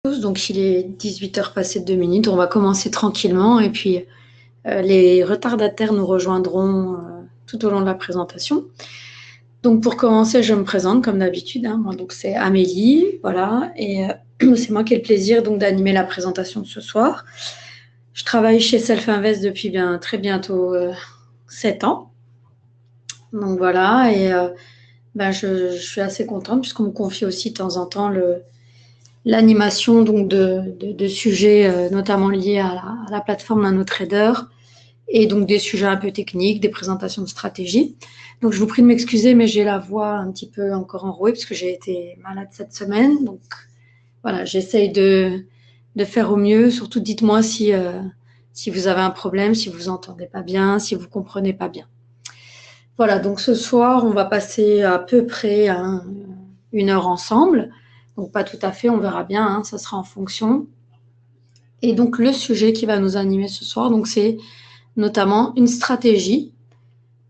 Donc il est 18h passé de 2 minutes. On va commencer tranquillement et puis les retardataires nous rejoindront tout au long de la présentation. Donc pour commencer, je me présente comme d'habitude. Moi, donc c'est Amélie, voilà, et c'est moi qui ai le plaisir donc d'animer la présentation de ce soir. Je travaille chez Self Invest depuis très bientôt 7 ans. Donc voilà, et je suis assez contente puisqu'on me confie aussi de temps en temps l'animation donc de sujets notamment liés à la plateforme NanoTrader et donc des sujets un peu techniques, des présentations de stratégie. Donc je vous prie de m'excuser, mais j'ai la voix un petit peu encore enrouée parce que j'ai été malade cette semaine. Donc voilà, j'essaye de faire au mieux. Surtout dites-moi si vous avez un problème, si vous entendez pas bien, si vous comprenez pas bien. Voilà, donc ce soir, on va passer à peu près 1 heure ensemble. Donc pas tout à fait, on verra bien, ça sera en fonction. Et donc le sujet qui va nous animer ce soir, donc c'est notamment une stratégie,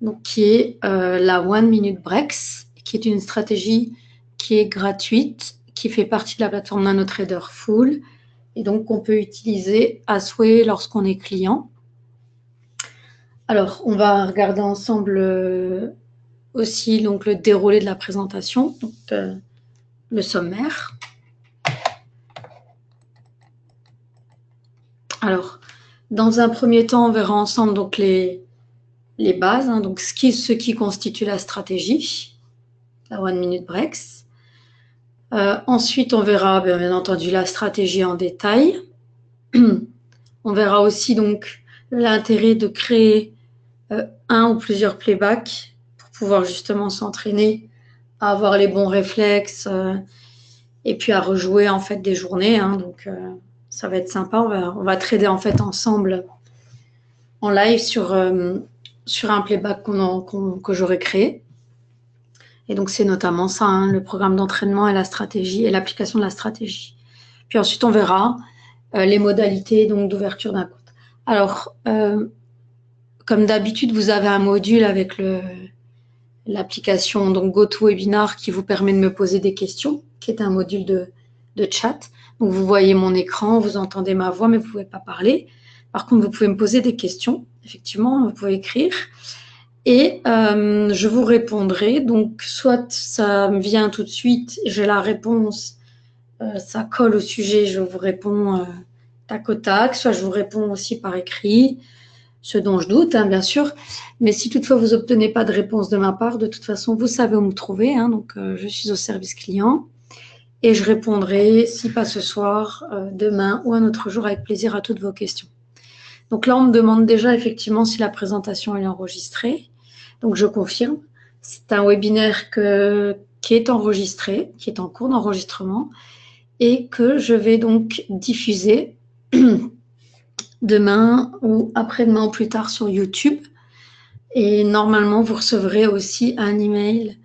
donc qui est la One Minute Breaks, qui est une stratégie qui est gratuite, qui fait partie de la plateforme NanoTrader Full, et donc qu'on peut utiliser à souhait lorsqu'on est client. Alors, on va regarder ensemble aussi donc le déroulé de la présentation, donc le sommaire. Alors, dans un premier temps, on verra ensemble donc les bases, donc ce qui constitue la stratégie, la One Minute Breaks. Ensuite, on verra bien entendu la stratégie en détail. On verra aussi donc l'intérêt de créer un ou plusieurs playbacks pour pouvoir justement s'entraîner à avoir les bons réflexes et puis à rejouer en fait des journées. Donc ça va être sympa. On va trader en fait ensemble en live sur un playback que j'aurai créé. Et donc c'est notamment ça, le programme d'entraînement et la stratégie et l'application de la stratégie. Puis ensuite on verra les modalités donc d'ouverture d'un compte. Alors comme d'habitude, vous avez un module avec l'application donc GoToWebinar qui vous permet de me poser des questions, qui est un module de chat. Donc vous voyez mon écran, vous entendez ma voix, mais vous ne pouvez pas parler. Par contre, vous pouvez me poser des questions. Effectivement, vous pouvez écrire. Et je vous répondrai. Donc, soit ça me vient tout de suite, j'ai la réponse, ça colle au sujet, je vous réponds tac au tac. Soit je vous réponds aussi par écrit, ce dont je doute, bien sûr. Mais si toutefois vous n'obtenez pas de réponse de ma part, de toute façon, vous savez où me trouver. Donc, je suis au service client. Et je répondrai, si pas ce soir, demain ou un autre jour, avec plaisir à toutes vos questions. Donc là, on me demande déjà effectivement si la présentation est enregistrée. Donc je confirme. C'est un webinaire qui est enregistré, qui est en cours d'enregistrement et que je vais donc diffuser demain ou après-demain ou plus tard sur YouTube. Et normalement, vous recevrez aussi un email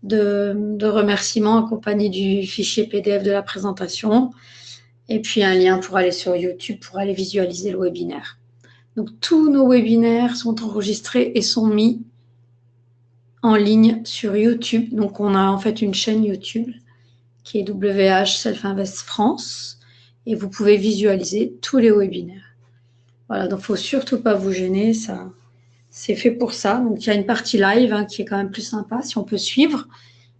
de remerciements accompagné du fichier PDF de la présentation et puis un lien pour aller sur YouTube pour aller visualiser le webinaire. Donc tous nos webinaires sont enregistrés et sont mis en ligne sur YouTube. Donc on a en fait une chaîne YouTube qui est WH Self Invest France et vous pouvez visualiser tous les webinaires. Voilà, donc il ne faut surtout pas vous gêner, ça c'est fait pour ça. Donc il y a une partie live qui est quand même plus sympa si on peut suivre.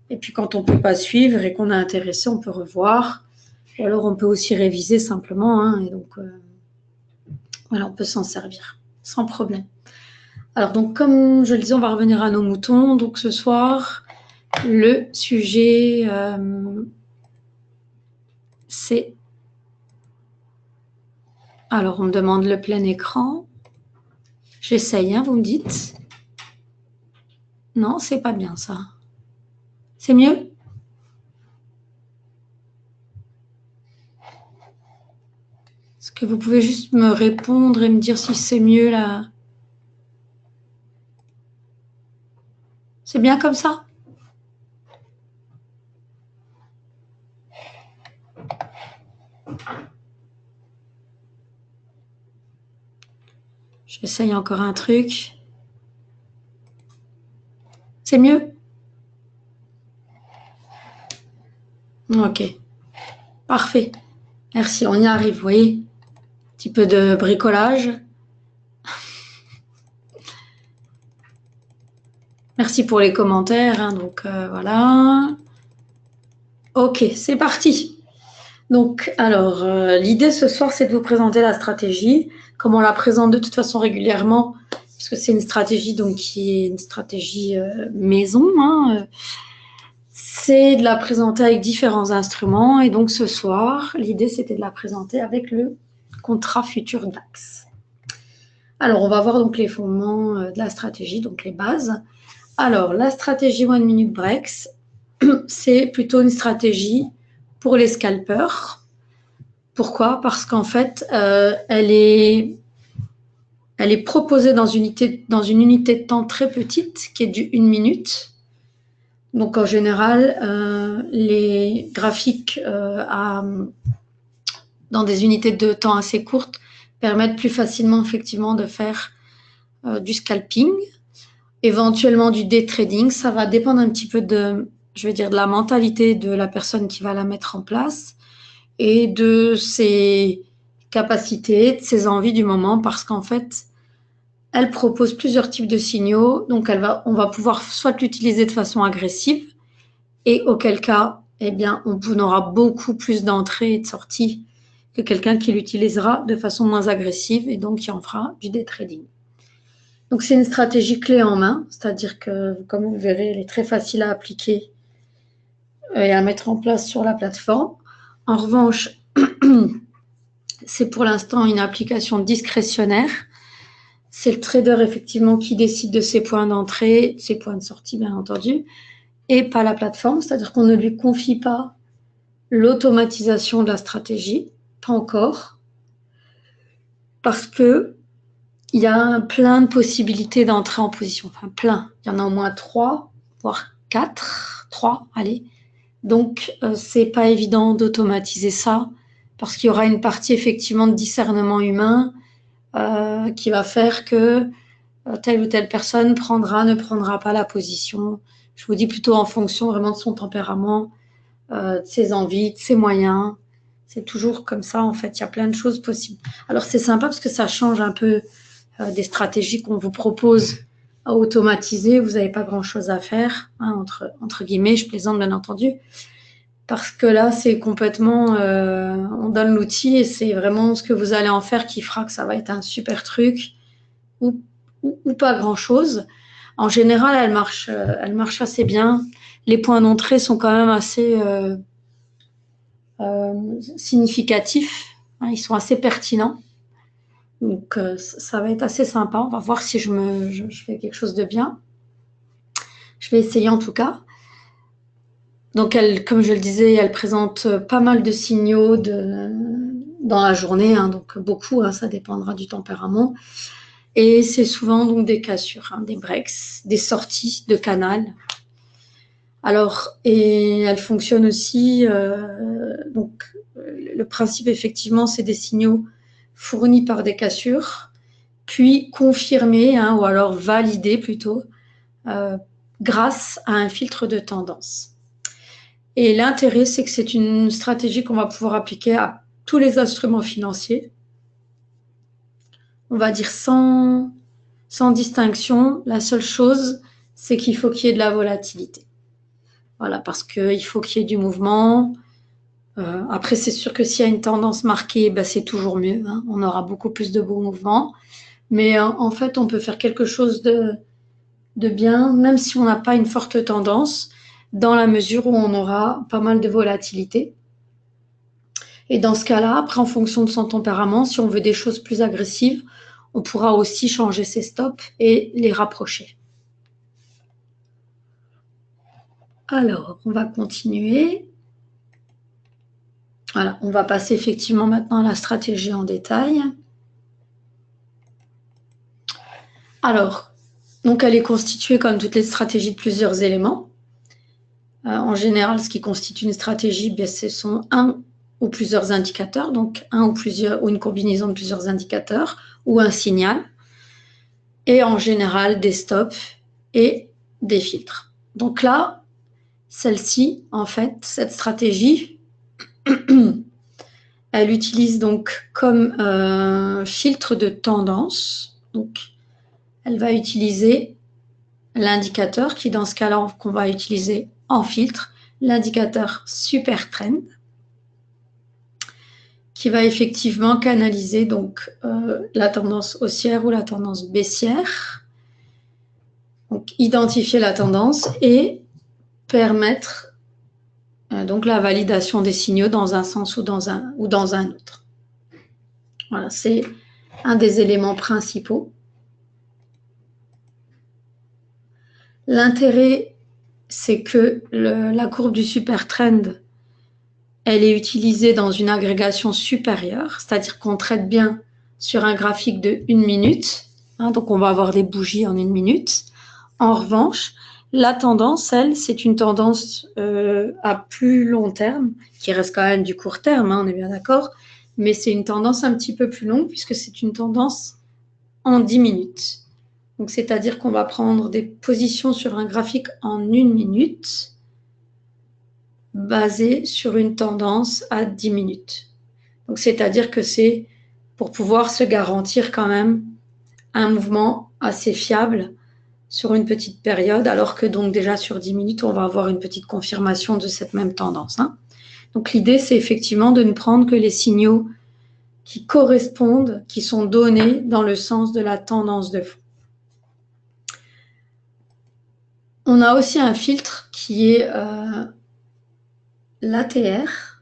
Et puis quand on ne peut pas suivre et qu'on est intéressé, on peut revoir. Ou alors on peut aussi réviser simplement. Et donc voilà, on peut s'en servir sans problème. Alors donc comme je le disais, on va revenir à nos moutons. Donc ce soir, le sujet c'est... Alors on me demande le plein écran. J'essaye, vous me dites. Non, c'est pas bien ça. C'est mieux? Est-ce que vous pouvez juste me répondre et me dire si c'est mieux là? C'est bien comme ça? J'essaye encore un truc. C'est mieux? Ok. Parfait. Merci, on y arrive, vous voyez. Un petit peu de bricolage. Merci pour les commentaires, hein, donc voilà. Ok, c'est parti. Donc, alors, l'idée ce soir, c'est de vous présenter la stratégie, comme on la présente de toute façon régulièrement, parce que c'est une stratégie donc qui est une stratégie maison, hein, c'est de la présenter avec différents instruments. Et donc ce soir, l'idée c'était de la présenter avec le contrat futur DAX. Alors, on va voir donc les fondements de la stratégie, donc les bases. Alors, la stratégie One Minute Breaks, c'est plutôt une stratégie pour les scalpers. Pourquoi? Parce qu'en fait, elle est proposée dans une unité de temps très petite, qui est du 1 minute. Donc, en général, les graphiques dans des unités de temps assez courtes permettent plus facilement, effectivement, de faire du scalping, éventuellement du day trading. Ça va dépendre un petit peu de la mentalité de la personne qui va la mettre en place et de ses capacités, de ses envies du moment, parce qu'en fait, elle propose plusieurs types de signaux. Donc, on va pouvoir soit l'utiliser de façon agressive, et auquel cas, eh bien, on aura beaucoup plus d'entrées et de sorties que quelqu'un qui l'utilisera de façon moins agressive et donc qui en fera du day trading. Donc, c'est une stratégie clé en main, c'est-à-dire que, comme vous le verrez, elle est très facile à appliquer et à mettre en place sur la plateforme. En revanche, c'est pour l'instant une application discrétionnaire. C'est le trader effectivement qui décide de ses points d'entrée, ses points de sortie bien entendu, et pas la plateforme, c'est-à-dire qu'on ne lui confie pas l'automatisation de la stratégie, pas encore, parce que il y a plein de possibilités d'entrer en position, enfin plein, il y en a au moins 3, voire 4, 3, allez. Donc c'est pas évident d'automatiser ça, parce qu'il y aura une partie effectivement de discernement humain qui va faire que telle ou telle personne prendra, ne prendra pas la position. Je vous dis plutôt en fonction vraiment de son tempérament, de ses envies, de ses moyens. C'est toujours comme ça, en fait, il y a plein de choses possibles. Alors c'est sympa parce que ça change un peu des stratégies qu'on vous propose à automatiser. Vous n'avez pas grand-chose à faire, hein, entre guillemets, je plaisante bien entendu. Parce que là, c'est complètement, on donne l'outil et c'est vraiment ce que vous allez en faire qui fera que ça va être un super truc ou, ou pas grand-chose. En général, elle marche assez bien. Les points d'entrée sont quand même assez significatifs, hein, ils sont assez pertinents. Donc, ça va être assez sympa. On va voir si je fais quelque chose de bien. Je vais essayer en tout cas. Donc, comme je le disais, elle présente pas mal de signaux dans la journée, hein, donc beaucoup, hein, ça dépendra du tempérament. Et c'est souvent donc des cassures, hein, des breaks, des sorties de canal. Alors, et elle fonctionne aussi, donc le principe effectivement, c'est des signaux fournis par des cassures, puis confirmés, hein, ou alors validés plutôt, grâce à un filtre de tendance. Et l'intérêt, c'est que c'est une stratégie qu'on va pouvoir appliquer à tous les instruments financiers. On va dire sans distinction. La seule chose, c'est qu'il faut qu'il y ait de la volatilité. Voilà, parce qu'il faut qu'il y ait du mouvement. Après, c'est sûr que s'il y a une tendance marquée, ben, c'est toujours mieux, hein. On aura beaucoup plus de beaux mouvements. Mais en fait, on peut faire quelque chose de bien, même si on n'a pas une forte tendance, dans la mesure où on aura pas mal de volatilité. Et dans ce cas-là, après, en fonction de son tempérament, si on veut des choses plus agressives, on pourra aussi changer ses stops et les rapprocher. Alors, on va continuer. Voilà, on va passer effectivement maintenant à la stratégie en détail. Alors, donc elle est constituée comme toutes les stratégies de plusieurs éléments. En général, ce qui constitue une stratégie, bien, ce sont un ou plusieurs indicateurs, donc un ou une combinaison de plusieurs indicateurs ou un signal. Et en général, des stops et des filtres. Donc là, celle-ci, en fait, cette stratégie, Elle utilise donc comme filtre de tendance. Donc, elle va utiliser l'indicateur qui, dans ce cas-là, qu'on va utiliser en filtre, l'indicateur Super Trend, qui va effectivement canaliser donc la tendance haussière ou la tendance baissière. Donc, identifier la tendance et permettre donc la validation des signaux dans un sens ou dans un autre. Voilà, c'est un des éléments principaux. L'intérêt, c'est que la courbe du super trend, elle est utilisée dans une agrégation supérieure, c'est-à-dire qu'on traite bien sur un graphique de 1 minute, hein, donc on va avoir des bougies en 1 minute. En revanche, la tendance, elle, c'est une tendance à plus long terme, qui reste quand même du court terme, hein, on est bien d'accord, mais c'est une tendance un petit peu plus longue puisque c'est une tendance en 10 minutes. Donc, c'est-à-dire qu'on va prendre des positions sur un graphique en 1 minute basées sur une tendance à 10 minutes. Donc, c'est-à-dire que c'est pour pouvoir se garantir quand même un mouvement assez fiable sur une petite période, alors que donc déjà sur 10 minutes, on va avoir une petite confirmation de cette même tendance, hein. Donc l'idée, c'est effectivement de ne prendre que les signaux qui correspondent, qui sont donnés dans le sens de la tendance de fond. On a aussi un filtre qui est l'ATR,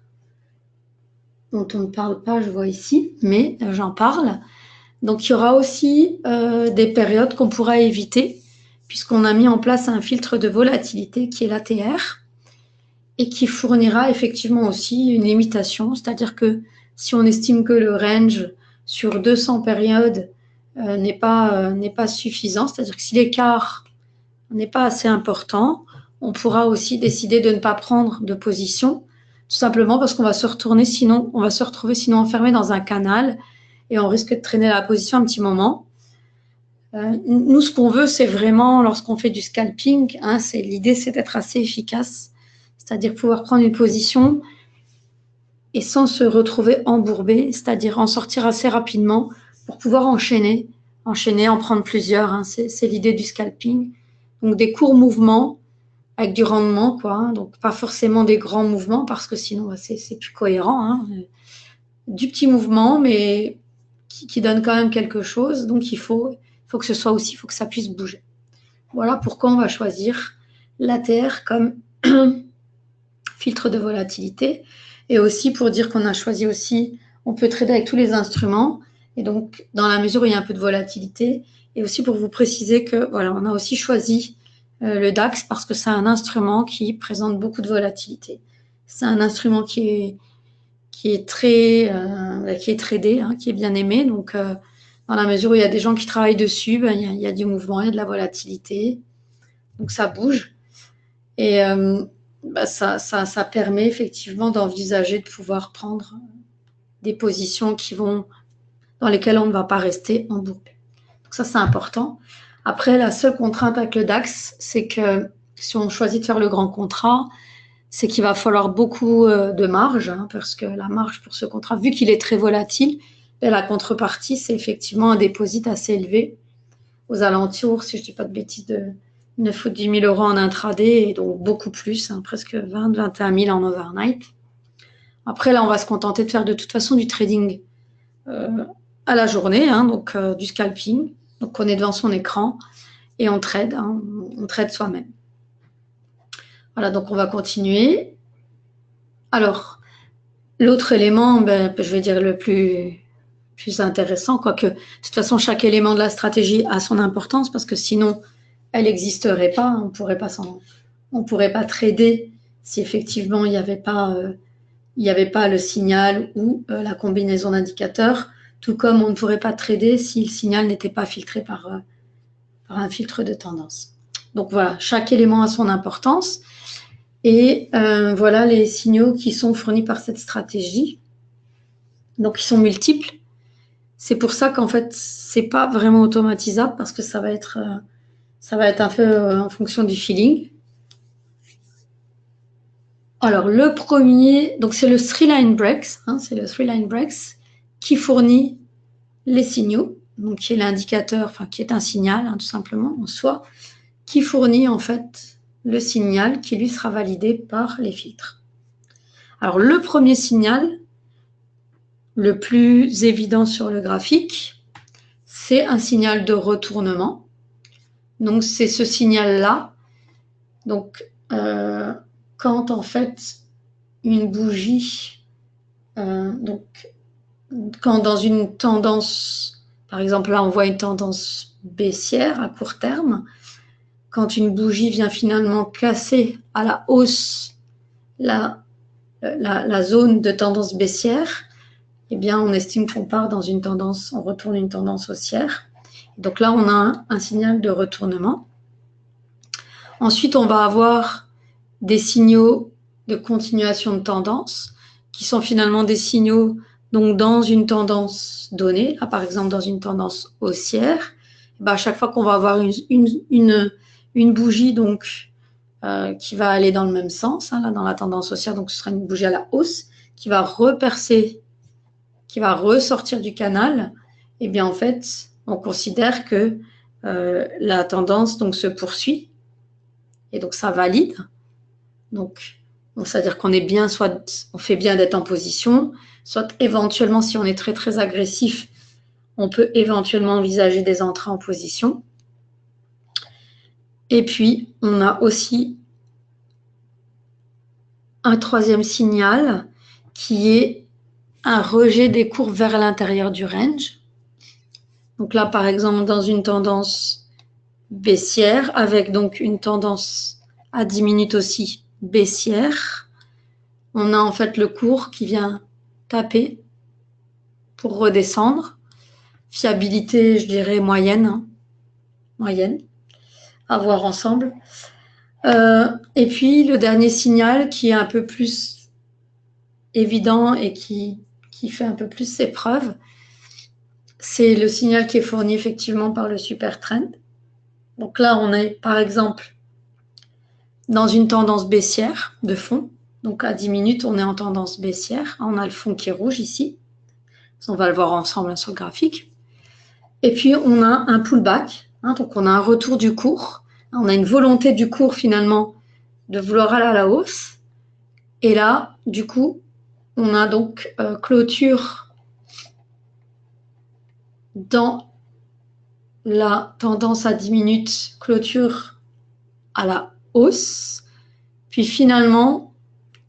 dont on ne parle pas, je vois ici, mais j'en parle. Donc il y aura aussi des périodes qu'on pourra éviter, puisqu'on a mis en place un filtre de volatilité qui est l'ATR, et qui fournira effectivement aussi une limitation, c'est-à-dire que si on estime que le range sur 200 périodes n'est pas suffisant, c'est-à-dire que si l'écart n'est pas assez important, on pourra aussi décider de ne pas prendre de position, tout simplement parce qu'on va se retrouver sinon enfermé dans un canal et on risque de traîner la position un petit moment. Nous, ce qu'on veut, c'est vraiment, lorsqu'on fait du scalping, hein, l'idée, c'est d'être assez efficace, c'est-à-dire pouvoir prendre une position et sans se retrouver embourbé, c'est-à-dire en sortir assez rapidement pour pouvoir enchaîner, en prendre plusieurs, hein, c'est l'idée du scalping. Donc des courts mouvements avec du rendement, quoi, hein, donc pas forcément des grands mouvements parce que sinon c'est plus cohérent, hein. Du petit mouvement, mais qui donne quand même quelque chose, donc il faut que ce soit aussi, il faut que ça puisse bouger. Voilà pourquoi on va choisir l'ATR comme filtre de volatilité, et aussi pour dire qu'on a choisi aussi, on peut trader avec tous les instruments, et donc dans la mesure où il y a un peu de volatilité, et aussi pour vous préciser que voilà, on a aussi choisi le DAX parce que c'est un instrument qui présente beaucoup de volatilité. C'est un instrument qui est tradé, hein, qui est bien aimé, donc dans la mesure où il y a des gens qui travaillent dessus, ben, il y a du mouvement, il y a de la volatilité, donc ça bouge. Et bah, ça permet effectivement d'envisager de pouvoir prendre des positions dans lesquelles on ne va pas rester embourbé. Donc ça, c'est important. Après, la seule contrainte avec le DAX, c'est que si on choisit de faire le grand contrat, c'est qu'il va falloir beaucoup de marge, hein, parce que la marge pour ce contrat, vu qu'il est très volatile, la contrepartie, c'est effectivement un dépôt assez élevé, aux alentours, si je ne dis pas de bêtises, de 9 ou 10 000 euros en intraday, et donc beaucoup plus, hein, presque 20 21 000 en overnight. Après, là, on va se contenter de faire de toute façon du trading à la journée, hein, donc du scalping. Donc, on est devant son écran et on trade, hein, on trade soi-même. Voilà, donc on va continuer. Alors, l'autre élément, je vais dire le plus intéressant, quoique de toute façon, chaque élément de la stratégie a son importance, parce que sinon, elle n'existerait pas, on ne pourrait pas trader si effectivement il n'y avait pas le signal ou la combinaison d'indicateurs, tout comme on ne pourrait pas trader si le signal n'était pas filtré par un filtre de tendance. Donc voilà, chaque élément a son importance, et voilà les signaux qui sont fournis par cette stratégie. Donc ils sont multiples. C'est pour ça qu'en fait, c'est pas vraiment automatisable, parce que ça va être un peu en fonction du feeling. Alors, le premier, donc c'est le three line breaks, hein, c'est le three line breaks qui fournit les signaux, donc qui est l'indicateur, enfin qui est un signal, hein, tout simplement, en soi, qui fournit en fait le signal qui lui sera validé par les filtres. Alors, le premier signal, le plus évident sur le graphique, c'est un signal de retournement. Donc, c'est ce signal-là. Donc, quand en fait une bougie, donc quand dans une tendance, par exemple là on voit une tendance baissière à court terme, quand une bougie vient finalement casser à la hausse la zone de tendance baissière, eh bien on estime qu'on part dans une tendance, on retourne une tendance haussière. Donc là on a un signal de retournement. Ensuite on va avoir des signaux de continuation de tendance qui sont finalement des signaux donc dans une tendance donnée, là, par exemple dans une tendance haussière. À chaque fois qu'on va avoir une bougie donc, qui va aller dans le même sens, hein, là, dans la tendance haussière, donc ce sera une bougie à la hausse qui va repercer, qui va ressortir du canal, et bien en fait on considère que la tendance donc se poursuit et donc ça valide. Donc, c'est-à-dire qu'on est bien, soit on fait bien d'être en position, soit éventuellement, si on est très très agressif, on peut éventuellement envisager des entrées en position. Et puis, on a aussi un troisième signal qui est un rejet des cours vers l'intérieur du range. Donc là, par exemple, dans une tendance baissière, avec donc une tendance à 10 minutes aussi baissière, on a en fait le cours qui vient taper pour redescendre. Fiabilité, je dirais moyenne, hein, moyenne, à voir ensemble. Et puis le dernier signal qui est un peu plus évident et qui fait un peu plus ses preuves, c'est le signal qui est fourni effectivement par le super trend. Donc là, on est par exemple dans une tendance baissière de fond. Donc à 10 minutes, on est en tendance baissière. On a le fond qui est rouge ici. On va le voir ensemble sur le graphique. Et puis, on a un pullback, hein, donc on a un retour du cours. On a une volonté du cours finalement de vouloir aller à la hausse. Et là, du coup, on a donc clôture dans la tendance à 10 minutes, clôture à la hausse. Puis finalement,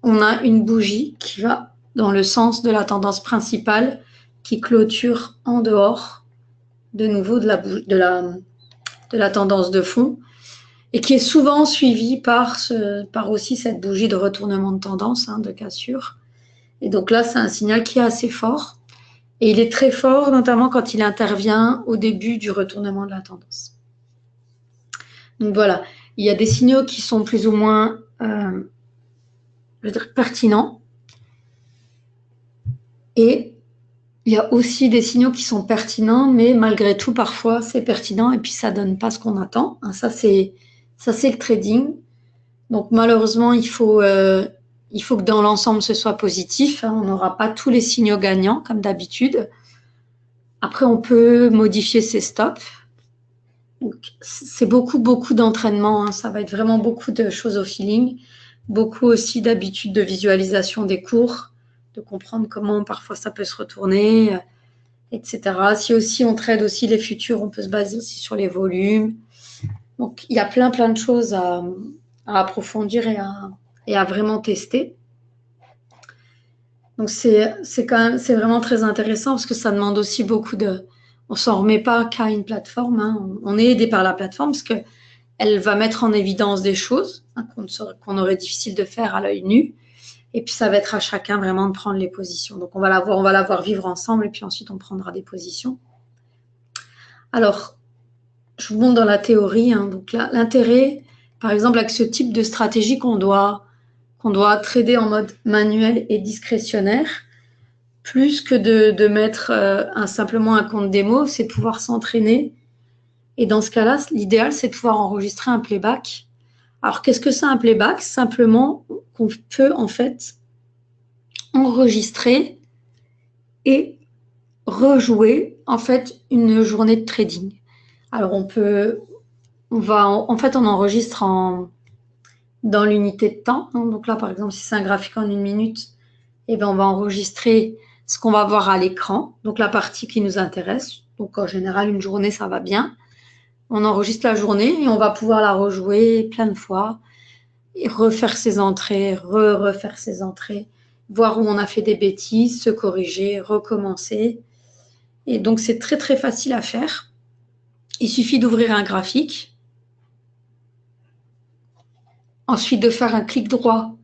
on a une bougie qui va dans le sens de la tendance principale qui clôture en dehors de nouveau de la tendance de fond et qui est souvent suivie par aussi cette bougie de retournement de tendance, hein, de cassure. Et donc là, c'est un signal qui est assez fort. Et il est très fort, notamment quand il intervient au début du retournement de la tendance. Donc voilà, il y a des signaux qui sont plus ou moins je veux dire, pertinents. Et il y a aussi des signaux qui sont pertinents, mais malgré tout, parfois, c'est pertinent et puis ça ne donne pas ce qu'on attend. Hein, ça, c'est le trading. Donc malheureusement, il faut que dans l'ensemble, ce soit positif. Hein, on n'aura pas tous les signaux gagnants, comme d'habitude. Après, on peut modifier ses stops. C'est beaucoup d'entraînement. Hein. Ça va être vraiment beaucoup de choses au feeling. Beaucoup aussi d'habitudes de visualisation des cours, de comprendre comment parfois ça peut se retourner, etc. Si aussi on trade aussi les futurs, on peut se baser aussi sur les volumes. Donc, il y a plein de choses à approfondir et à vraiment tester. Donc, c'est vraiment très intéressant parce que ça demande aussi beaucoup on s'en remet pas qu'à une plateforme. Hein. On est aidé par la plateforme parce qu'elle va mettre en évidence des choses, hein, qu'on aurait difficile de faire à l'œil nu. Et puis, ça va être à chacun vraiment de prendre les positions. Donc, on va la voir vivre ensemble et puis ensuite, on prendra des positions. Alors, je vous montre dans la théorie. Hein, donc là, l'intérêt, par exemple, avec ce type de stratégie qu'on doit trader en mode manuel et discrétionnaire, plus que de mettre simplement un compte démo, c'est pouvoir s'entraîner. Et dans ce cas-là, l'idéal, c'est de pouvoir enregistrer un playback Alors, qu'est-ce que c'est un playback? Simplement qu'on peut en fait enregistrer et rejouer en fait une journée de trading. Alors, en fait, on enregistre dans l'unité de temps. Hein. Donc là, par exemple, si c'est un graphique en 1 minute, eh ben, on va enregistrer ce qu'on va voir à l'écran, donc la partie qui nous intéresse. Donc en général, une journée, ça va bien. On enregistre la journée et on va pouvoir la rejouer plein de fois et refaire ses entrées, refaire ses entrées, voir où on a fait des bêtises, se corriger, recommencer. Et donc c'est très très facile à faire. Il suffit d'ouvrir un graphique, ensuite de faire un clic droit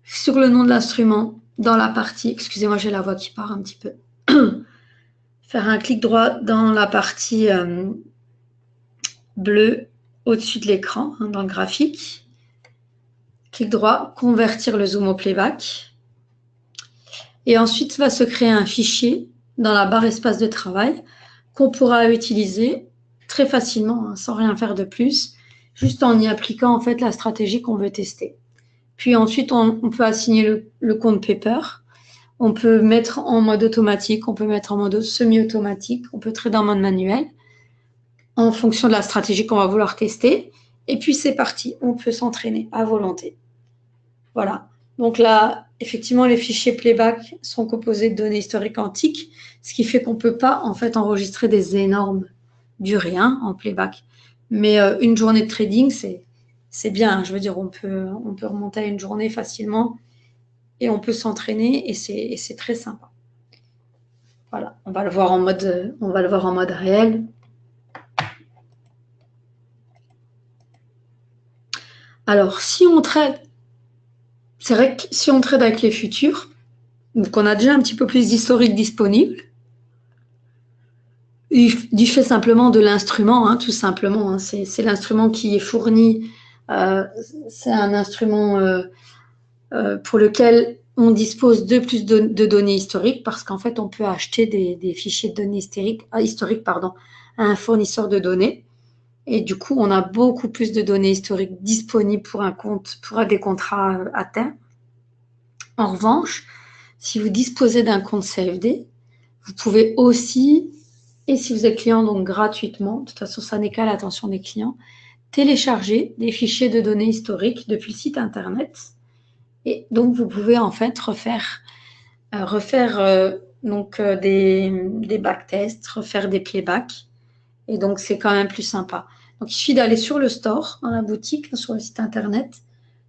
sur le nom de l'instrument dans la partie, excusez-moi, j'ai la voix qui part un petit peu, faire un clic droit dans la partie bleue au-dessus de l'écran, hein, dans le graphique. Clic droit, convertir le zoom au playback. Et ensuite, va se créer un fichier dans la barre espace de travail qu'on pourra utiliser très facilement, hein, sans rien faire de plus, juste en y appliquant en fait la stratégie qu'on veut tester. Puis ensuite, on peut assigner le compte paper. On peut mettre en mode automatique, on peut mettre en mode semi-automatique, on peut trader en mode manuel en fonction de la stratégie qu'on va vouloir tester. Et puis c'est parti, on peut s'entraîner à volonté. Voilà. Donc là, effectivement, les fichiers playback sont composés de données historiques antiques, ce qui fait qu'on ne peut pas en fait enregistrer des énormes durées en playback. Mais une journée de trading, c'est bien. Je veux dire, on peut remonter à une journée facilement et on peut s'entraîner et c'est très sympa. Voilà, on va le voir en mode réel. Alors, si on trade, c'est vrai que si on trade avec les futurs, donc on a déjà un petit peu plus d'historique disponible, du fait simplement de l'instrument, tout simplement. Hein, c'est l'instrument qui est fourni. C'est un instrument pour lequel on dispose de plus de données historiques parce qu'en fait, on peut acheter des fichiers de données historiques à un fournisseur de données. Et du coup, on a beaucoup plus de données historiques disponibles pour des contrats à terme. En revanche, si vous disposez d'un compte CFD, vous pouvez aussi, et si vous êtes client, donc gratuitement, de toute façon, ça n'est qu'à l'attention des clients, télécharger des fichiers de données historiques depuis le site internet. Et donc, vous pouvez en fait refaire des backtests, refaire des playbacks. Et donc, c'est quand même plus sympa. Donc, il suffit d'aller sur le store, dans la boutique, sur le site internet.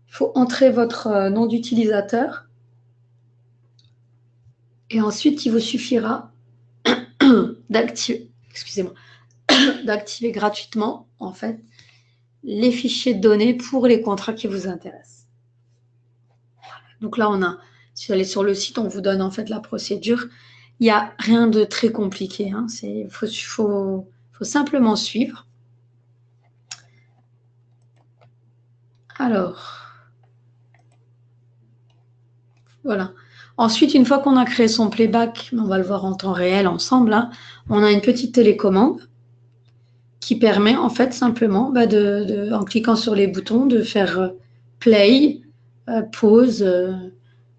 Il faut entrer votre nom d'utilisateur. Et ensuite, il vous suffira d'activer, excusez-moi, d'activer gratuitement, en fait, les fichiers de données pour les contrats qui vous intéressent. Donc là, si vous allez sur le site, on vous donne en fait la procédure. Il n'y a rien de très compliqué. Il faut simplement suivre. Alors, voilà. Ensuite, une fois qu'on a créé son playback, on va le voir en temps réel ensemble, on a une petite télécommande qui permet en fait simplement, en cliquant sur les boutons, de faire play, pause,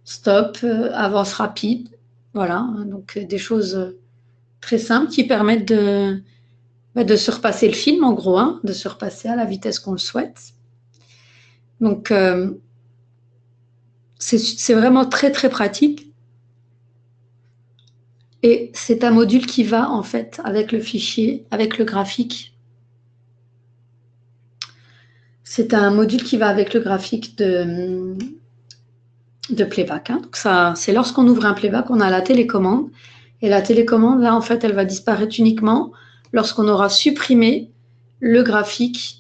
stop, avance rapide. Voilà, donc des choses très simples qui permettent de surpasser le film, en gros, de surpasser à la vitesse qu'on le souhaite. Donc, c'est vraiment très, très pratique. Et c'est un module qui va, en fait, avec le fichier, avec le graphique. C'est un module qui va avec le graphique de playback. Donc ça, c'est lorsqu'on ouvre un playback, on a la télécommande. Et la télécommande, là, en fait, elle va disparaître uniquement lorsqu'on aura supprimé le graphique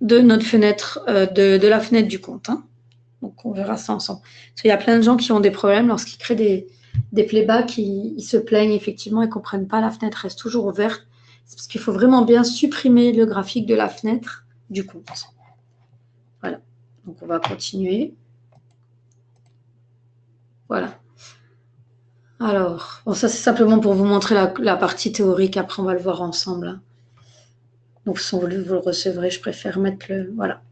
de notre fenêtre, de la fenêtre du compte. Donc, on verra ça ensemble. Parce qu'il y a plein de gens qui ont des problèmes lorsqu'ils créent des playbacks, ils se plaignent effectivement, ils ne comprennent pas, la fenêtre reste toujours ouverte. C'est parce qu'il faut vraiment bien supprimer le graphique de la fenêtre du compte. Voilà. Donc, on va continuer. Voilà. Alors, bon, ça c'est simplement pour vous montrer la partie théorique. Après, on va le voir ensemble. Donc, si vous le recevrez, je préfère mettre le... Voilà.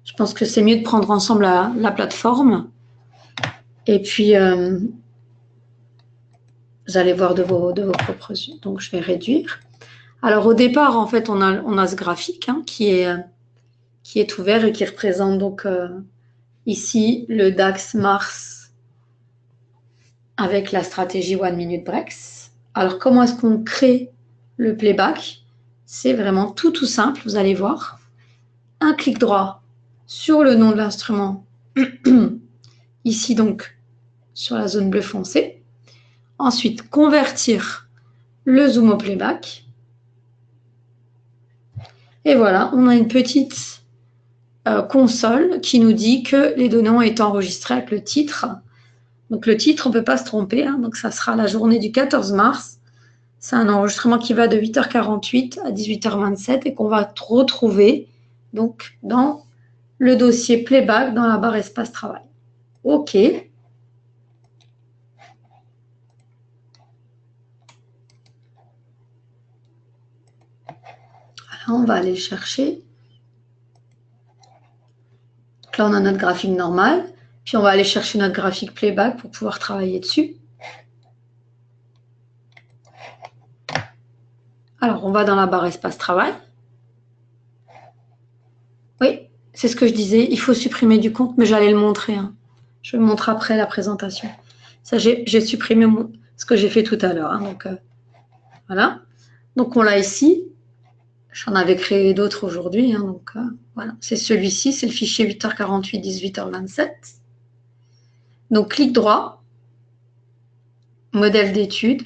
Je pense que c'est mieux de prendre ensemble la plateforme. Et puis, vous allez voir de vos propres yeux. Donc, je vais réduire. Alors, au départ, en fait, on a ce graphique hein, qui est ouvert et qui représente donc ici le DAX Mars avec la stratégie One Minute Breaks. Alors, comment est-ce qu'on crée le playback? C'est vraiment tout simple, vous allez voir. Un clic droit sur le nom de l'instrument, ici donc sur la zone bleu foncé. Ensuite, convertir le zoom au playback. Et voilà, on a une petite console qui nous dit que les données ont été enregistrées avec le titre. Donc le titre, on ne peut pas se tromper, hein, donc ça sera la journée du 14 mars. C'est un enregistrement qui va de 8h48 à 18h27 et qu'on va retrouver donc dans le dossier playback dans la barre espace travail. OK. Alors, on va aller chercher. Donc là, on a notre graphique normal. Puis, on va aller chercher notre graphique playback pour pouvoir travailler dessus. Alors, on va dans la barre espace travail. Oui, c'est ce que je disais. Il faut supprimer du compte, mais j'allais le montrer. Hein. Je vais le montrer après la présentation. Ça, j'ai supprimé ce que j'ai fait tout à l'heure. Hein, donc, voilà. Donc, on l'a ici. J'en avais créé d'autres aujourd'hui. Hein, donc, voilà. C'est celui-ci. C'est le fichier 8h48, 18h27. Donc, clic droit. Modèle d'étude.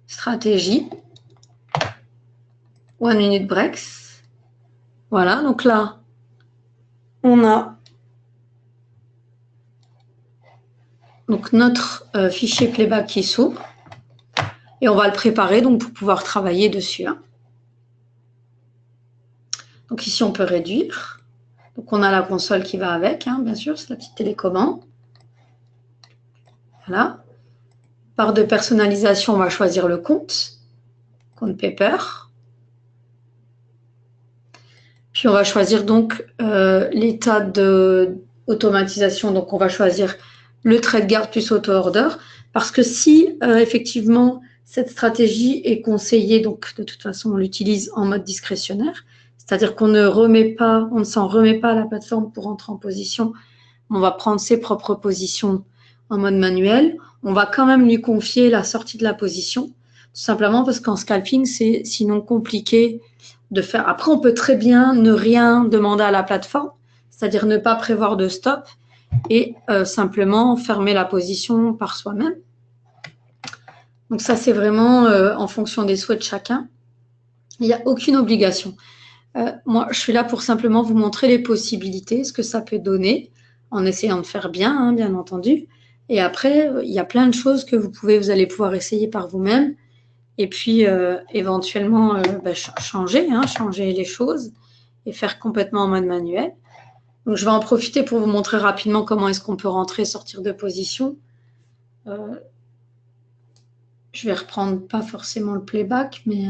Stratégie. One Minute Breaks. Voilà. Donc là, on a donc notre fichier playback qui s'ouvre. Et on va le préparer donc pour pouvoir travailler dessus. Hein. Donc ici, on peut réduire. Donc on a la console qui va avec, hein, bien sûr, c'est la petite télécommande. Voilà. Barre de personnalisation, on va choisir le compte paper. Puis on va choisir donc l'état d'automatisation. Donc on va choisir le trade guard plus auto-order. Parce que si effectivement cette stratégie est conseillée, donc de toute façon on l'utilise en mode discrétionnaire, c'est-à-dire qu'on ne s'en remet pas à la plateforme pour entrer en position. On va prendre ses propres positions en mode manuel. On va quand même lui confier la sortie de la position, tout simplement parce qu'en scalping, c'est sinon compliqué de faire. Après, on peut très bien ne rien demander à la plateforme, c'est-à-dire ne pas prévoir de stop et simplement fermer la position par soi-même. Donc ça, c'est vraiment en fonction des souhaits de chacun. Il n'y a aucune obligation. Moi, je suis là pour simplement vous montrer les possibilités, ce que ça peut donner, en essayant de faire bien, hein, bien entendu. Et après, il y a plein de choses que vous allez pouvoir essayer par vous-même. Et puis, éventuellement, changer les choses et faire complètement en mode manuel. Donc, je vais en profiter pour vous montrer rapidement comment est-ce qu'on peut rentrer, sortir de position. Je vais reprendre pas forcément le playback, mais...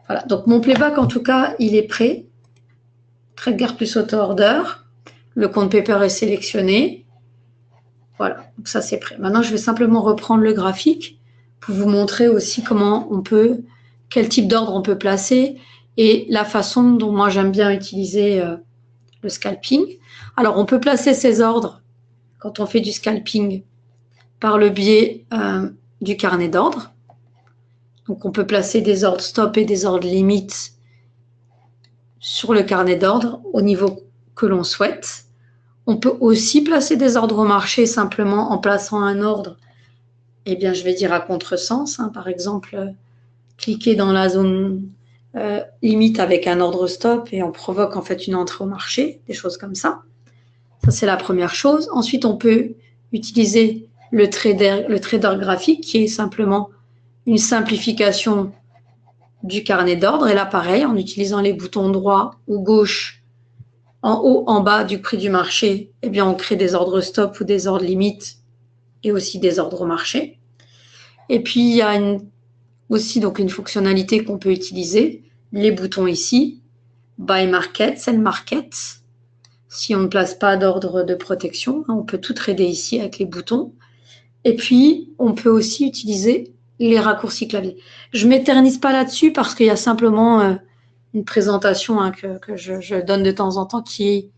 Voilà, donc mon playback, en tout cas, il est prêt. Trade guard plus auto-order. Le compte paper est sélectionné. Voilà, donc ça, c'est prêt. Maintenant, je vais simplement reprendre le graphique pour vous montrer aussi quel type d'ordre on peut placer et la façon dont moi, j'aime bien utiliser le scalping. Alors, on peut placer ces ordres quand on fait du scalping par le biais du carnet d'ordre. Donc, on peut placer des ordres stop et des ordres limites sur le carnet d'ordre au niveau que l'on souhaite. On peut aussi placer des ordres au marché simplement en plaçant un ordre, eh bien, je vais dire à contresens. Hein, par exemple, cliquer dans la zone limite avec un ordre stop et on provoque en fait une entrée au marché, des choses comme ça. Ça, c'est la première chose. Ensuite, on peut utiliser le trader graphique qui est simplement une simplification du carnet d'ordre. Et là, pareil, en utilisant les boutons droit ou gauche, en haut, en bas du prix du marché, eh bien, on crée des ordres stop ou des ordres limites et aussi des ordres au marché. Et puis, il y a aussi donc une fonctionnalité qu'on peut utiliser les boutons ici, Buy Market, Sell Market. Si on ne place pas d'ordre de protection, on peut tout trader ici avec les boutons. Et puis, on peut aussi utiliser les raccourcis clavier. Je ne m'éternise pas là-dessus parce qu'il y a simplement une présentation que je donne de temps en temps qui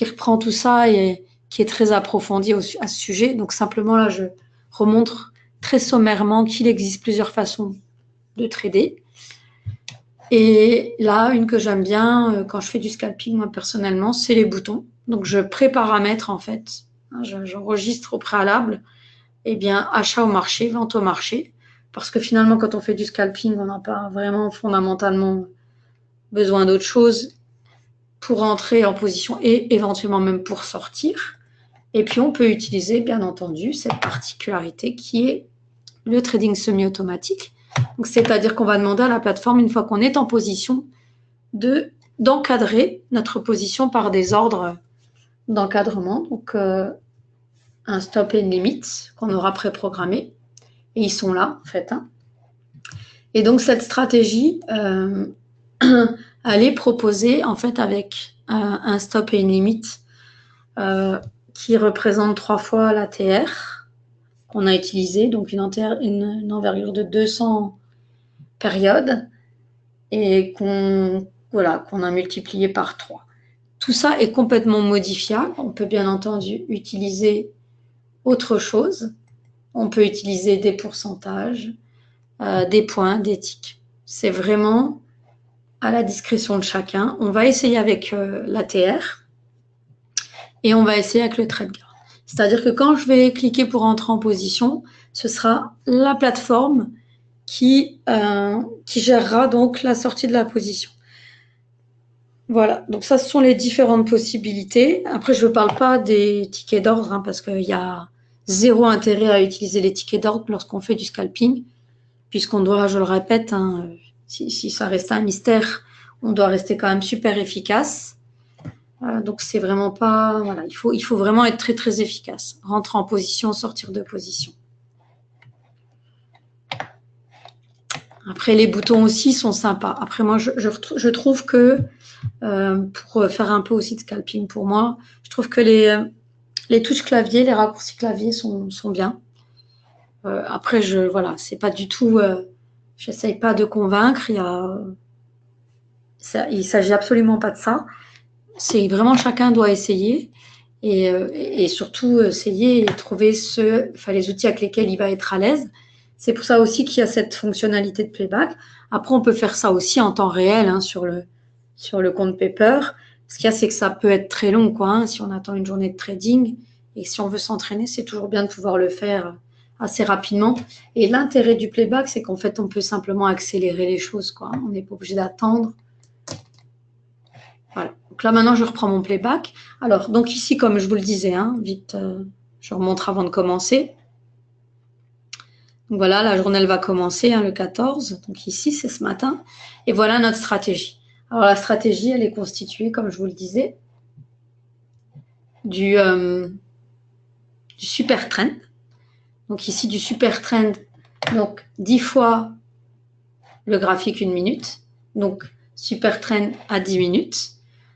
reprend tout ça et qui est très approfondie à ce sujet. Donc, simplement, là, je remontre très sommairement qu'il existe plusieurs façons de trader. Et là, une que j'aime bien quand je fais du scalping, moi, personnellement, c'est les boutons. Donc, je préparamètre, en fait. J'enregistre au préalable, eh bien, achat au marché, vente au marché. Parce que finalement, quand on fait du scalping, on n'a pas vraiment fondamentalement besoin d'autre chose pour entrer en position et éventuellement même pour sortir. Et puis, on peut utiliser, bien entendu, cette particularité qui est le trading semi-automatique. Donc, c'est-à-dire qu'on va demander à la plateforme, une fois qu'on est en position, d'encadrer notre position par des ordres d'encadrement. Donc, un stop et une limite qu'on aura préprogrammé. Et ils sont là, en fait. Et donc, cette stratégie, elle est proposée, en fait, avec un stop et une limite qui représente 3 fois l'ATR qu'on a utilisé, donc une envergure de 200 périodes et qu'on a multiplié par 3. Tout ça est complètement modifiable. On peut bien entendu utiliser autre chose. On peut utiliser des pourcentages, des points, des ticks. C'est vraiment à la discrétion de chacun. On va essayer avec l'ATR et on va essayer avec le trade guard. C'est-à-dire que quand je vais cliquer pour entrer en position, ce sera la plateforme qui gérera donc la sortie de la position. Voilà, donc ça, ce sont les différentes possibilités. Après, je ne parle pas des tickets d'ordre, parce qu'il y a zéro intérêt à utiliser les tickets d'ordre lorsqu'on fait du scalping, puisqu'on doit, je le répète, si ça reste un mystère, on doit rester quand même super efficace. Donc, c'est vraiment pas... Voilà, il faut vraiment être très, très efficace. Rentrer en position, sortir de position. Après, les boutons aussi sont sympas. Après, moi, je trouve que, pour faire un peu aussi de scalping pour moi, je trouve que les touches clavier, les raccourcis clavier sont bien. Après, voilà, c'est pas du tout... j'essaye pas de convaincre. Il s'agit absolument pas de ça. C'est vraiment chacun doit essayer et surtout essayer et trouver les outils avec lesquels il va être à l'aise. C'est pour ça aussi qu'il y a cette fonctionnalité de playback. Après, on peut faire ça aussi en temps réel sur le compte Paper. Ce qu'il y a, c'est que ça peut être très long, si on attend une journée de trading. Et si on veut s'entraîner, c'est toujours bien de pouvoir le faire assez rapidement. Et l'intérêt du playback, c'est qu'en fait, on peut simplement accélérer les choses, On n'est pas obligé d'attendre. Voilà. Donc là, maintenant, je reprends mon playback. Alors, donc ici, comme je vous le disais, vite, je remonte avant de commencer. Donc voilà, la journée, elle va commencer le 14. Donc ici, c'est ce matin. Et voilà notre stratégie. Alors, la stratégie, elle est constituée, comme je vous le disais, du super trend. Donc ici, du super trend, donc 10 fois le graphique 1 minute. Donc, super trend à 10 minutes.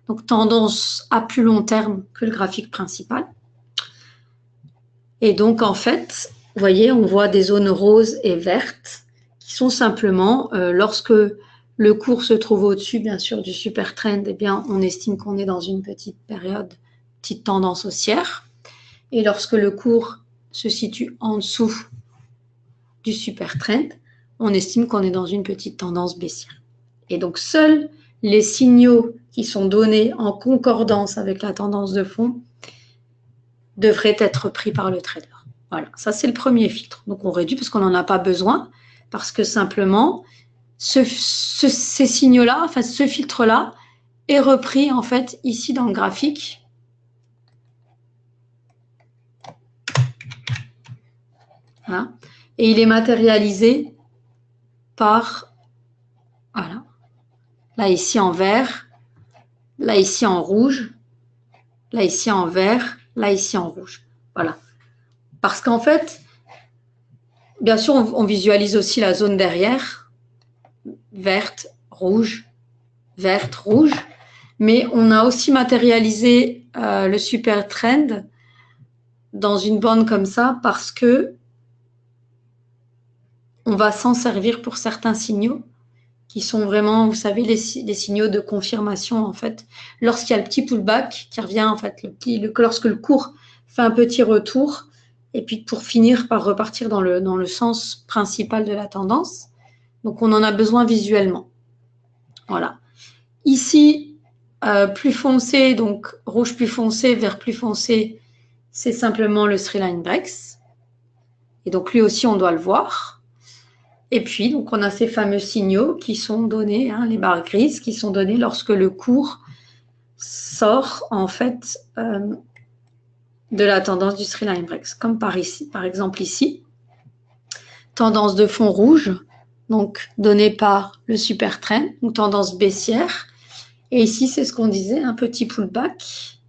Donc, tendance à plus long terme que le graphique principal. Et donc, en fait, vous voyez, on voit des zones roses et vertes qui sont simplement, lorsque le cours se trouve au-dessus, bien sûr, du super trend, eh bien, on estime qu'on est dans une petite période, petite tendance haussière. Et lorsque le cours se situe en dessous du super trend, on estime qu'on est dans une petite tendance baissière. Et donc, seuls les signaux qui sont donnés en concordance avec la tendance de fond devraient être pris par le trader. Voilà, ça c'est le premier filtre. Donc, on réduit parce qu'on n'en a pas besoin, parce que simplement, ces signaux-là, ce filtre-là est repris en fait ici dans le graphique. Voilà. Et il est matérialisé par, voilà, là ici en vert, là ici en rouge, là ici en vert, là ici en rouge. Voilà. Parce qu'en fait, bien sûr, on visualise aussi la zone derrière, verte, rouge, verte, rouge. Mais on a aussi matérialisé le super trend dans une bande comme ça parce que on va s'en servir pour certains signaux qui sont vraiment, vous savez, les signaux de confirmation, en fait. Lorsqu'il y a le petit pullback qui revient, en fait, lorsque le cours fait un petit retour, et puis pour finir par repartir dans le sens principal de la tendance. Donc, on en a besoin visuellement. Voilà. Ici, plus foncé, donc rouge plus foncé, vert plus foncé, c'est simplement le Three Line Breaks. Et donc, lui aussi, on doit le voir. Et puis, donc, on a ces fameux signaux qui sont donnés, hein, les barres grises, qui sont donnés lorsque le cours sort, en fait, de la tendance du Three Line Breaks. Comme par exemple ici, tendance de fond rouge, donc donnée par le super trend, ou tendance baissière. Et ici, c'est ce qu'on disait, un petit pullback.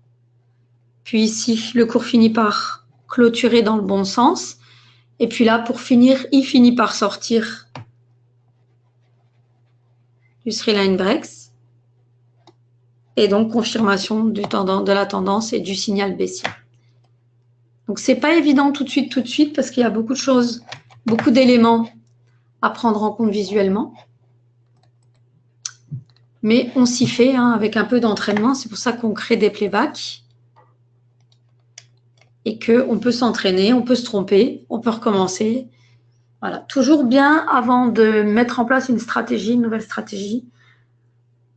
Puis ici, le cours finit par clôturer dans le bon sens. Et puis là, pour finir, il finit par sortir du Three Line Breaks. Et donc, confirmation de la tendance et du signal baissier. Donc, c'est pas évident tout de suite, parce qu'il y a beaucoup de choses, beaucoup d'éléments à prendre en compte visuellement. Mais on s'y fait, hein, avec un peu d'entraînement. C'est pour ça qu'on crée des playbacks. Et qu'on peut s'entraîner, on peut se tromper, on peut recommencer. Voilà. Toujours bien, avant de mettre en place une stratégie, une nouvelle stratégie,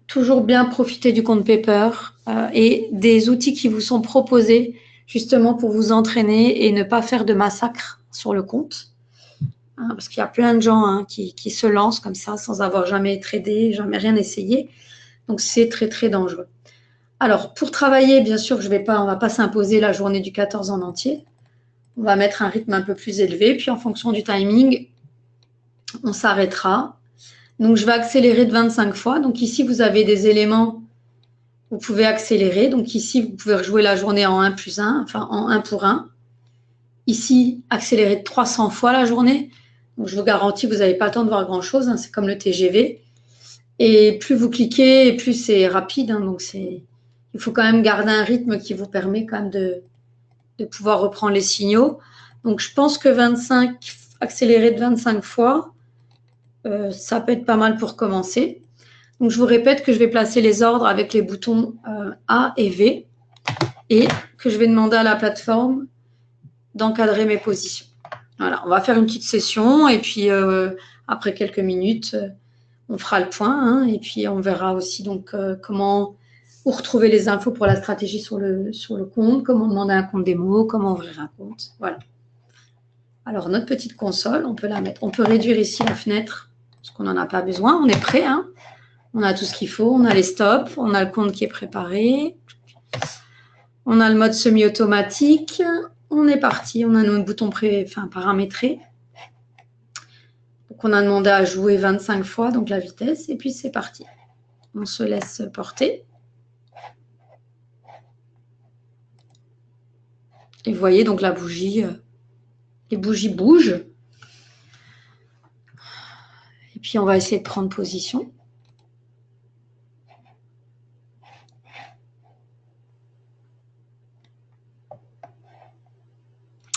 toujours bien profiter du compte paper et des outils qui vous sont proposés justement pour vous entraîner et ne pas faire de massacre sur le compte. Hein, parce qu'il y a plein de gens, hein, qui se lancent comme ça sans avoir jamais tradé, jamais rien essayé. Donc, c'est très, très dangereux. Alors, pour travailler, bien sûr, on ne va pas s'imposer la journée du 14 en entier. On va mettre un rythme un peu plus élevé. Puis, en fonction du timing, on s'arrêtera. Donc, je vais accélérer de 25 fois. Donc, ici, vous avez des éléments. Vous pouvez accélérer. Donc, ici, vous pouvez rejouer la journée en 1+1, enfin en 1 pour 1. Ici, accélérer de 300 fois la journée. Donc, je vous garantis, vous n'avez pas le temps de voir grand-chose. Hein, c'est comme le TGV. Et plus vous cliquez, et plus c'est rapide. Hein, donc, il faut quand même garder un rythme qui vous permet quand même de pouvoir reprendre les signaux. Donc, je pense que accélérer de 25 fois, ça peut être pas mal pour commencer. Donc, je vous répète que je vais placer les ordres avec les boutons A et V et que je vais demander à la plateforme d'encadrer mes positions. Voilà, on va faire une petite session et puis après quelques minutes, on fera le point, hein, et puis on verra aussi donc où retrouver les infos pour la stratégie sur le compte, comment demander un compte démo, comment ouvrir un compte. Voilà. Alors, notre petite console, on peut la mettre. On peut réduire ici la fenêtre parce qu'on n'en a pas besoin. On est prêt, hein. On a tout ce qu'il faut. On a les stops, on a le compte qui est préparé. On a le mode semi-automatique. On est parti. On a nos boutons paramétrés. Donc, on a demandé à jouer 25 fois, donc la vitesse. Et puis, c'est parti. On se laisse porter. Et vous voyez, donc la bougie, les bougies bougent. Et puis, on va essayer de prendre position.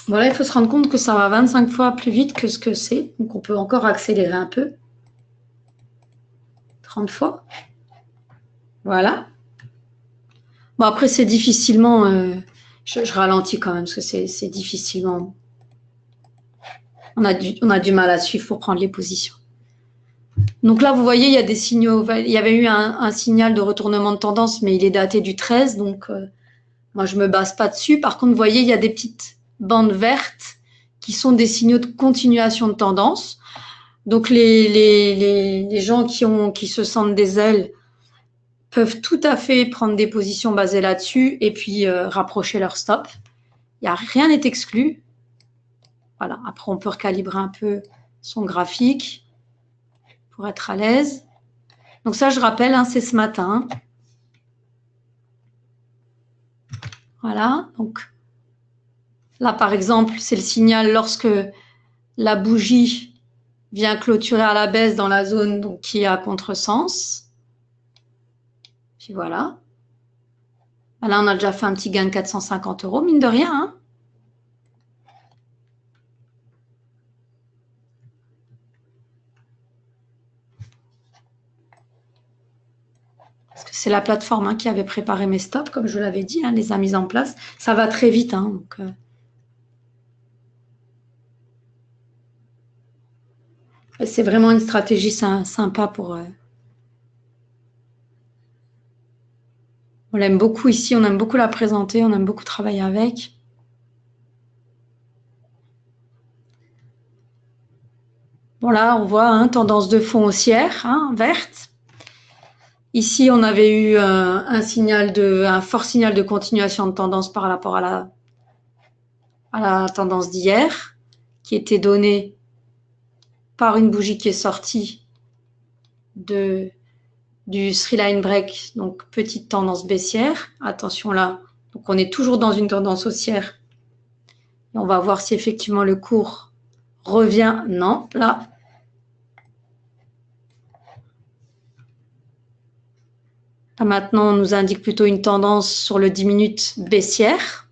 Voilà, il faut se rendre compte que ça va 25 fois plus vite que ce que c'est. Donc, on peut encore accélérer un peu. 30 fois. Voilà. Bon, après, c'est difficilement... je ralentis quand même parce que c'est difficilement... On a du mal à suivre pour prendre les positions. Donc là, vous voyez, il y a des signaux. Il y avait eu un signal de retournement de tendance, mais il est daté du 13. Donc, moi, je ne me base pas dessus. Par contre, vous voyez, il y a des petites bandes vertes qui sont des signaux de continuation de tendance. Donc, les gens qui se sentent des ailes peuvent tout à fait prendre des positions basées là-dessus et puis rapprocher leur stop. Rien n'est exclu. Voilà. Après, on peut recalibrer un peu son graphique pour être à l'aise. Donc ça, je rappelle, hein, c'est ce matin. Voilà. Donc là, par exemple, c'est le signal lorsque la bougie vient clôturer à la baisse dans la zone donc, qui est à contresens. Puis voilà. Là, on a déjà fait un petit gain de 450 €, mine de rien, hein. Parce que c'est la plateforme, hein, qui avait préparé mes stops, comme je l'avais dit, hein, les a mises en place. Ça va très vite, hein, donc, c'est vraiment une stratégie sympa pour. On l'aime beaucoup ici, on aime beaucoup la présenter, on aime beaucoup travailler avec. Bon là, on voit, hein, tendance de fond haussière, hein, verte. Ici, on avait eu un fort signal de continuation de tendance par rapport à la tendance d'hier, qui était donnée par une bougie qui est sortie du three line break, donc petite tendance baissière. Attention là, donc on est toujours dans une tendance haussière. Et on va voir si effectivement le cours revient. Non, là. Là maintenant, on nous indique plutôt une tendance sur le 10 minutes baissière.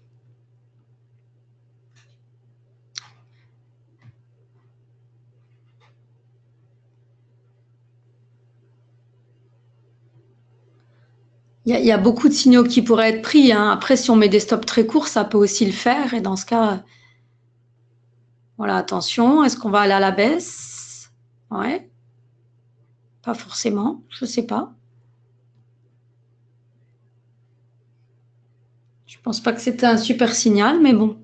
Il y a beaucoup de signaux qui pourraient être pris, hein. Après, si on met des stops très courts, ça peut aussi le faire. Et dans ce cas, voilà, attention. Est-ce qu'on va aller à la baisse? Ouais, pas forcément. Je sais pas. Je pense pas que c'était un super signal, mais bon.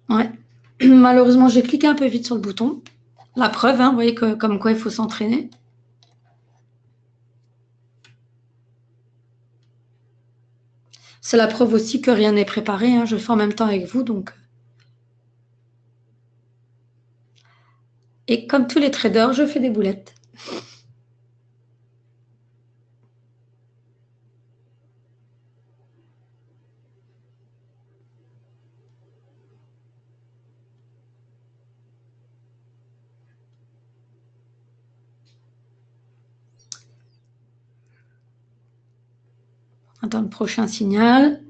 Ouais. Malheureusement, j'ai cliqué un peu vite sur le bouton. La preuve, hein, vous voyez que, comme quoi il faut s'entraîner. C'est la preuve aussi que rien n'est préparé, hein. Je fais en même temps avec vous, donc. Et comme tous les traders, je fais des boulettes. Attends le prochain signal.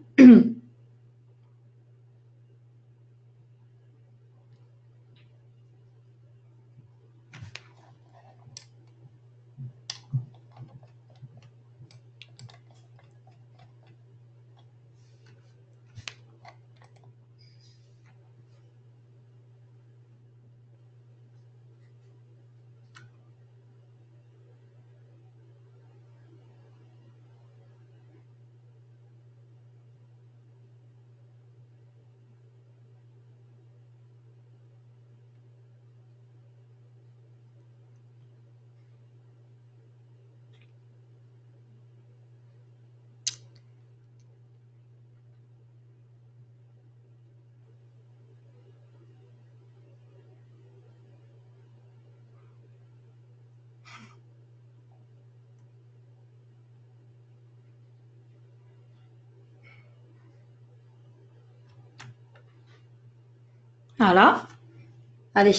Voilà. Allez.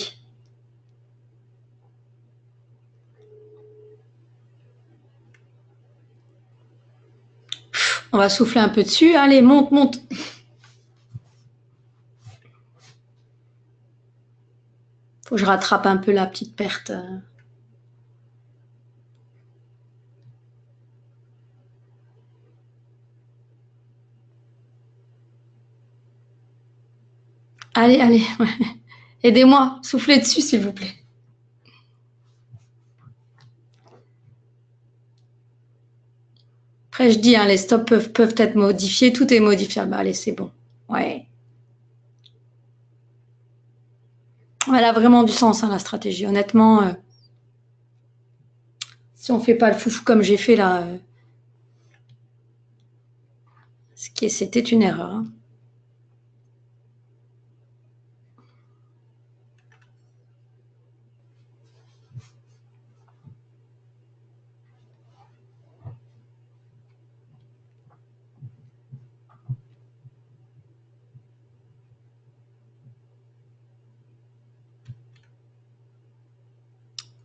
On va souffler un peu dessus. Allez, monte, monte. Faut que je rattrape un peu la petite perte. Allez, allez. Aidez-moi. Soufflez dessus, s'il vous plaît. Après, je dis, hein, les stops peuvent être modifiés. Tout est modifiable. Allez, c'est bon. Ouais. Elle a vraiment du sens, hein, la stratégie. Honnêtement, si on fait pas le foufou comme j'ai fait là, c'était une erreur, hein.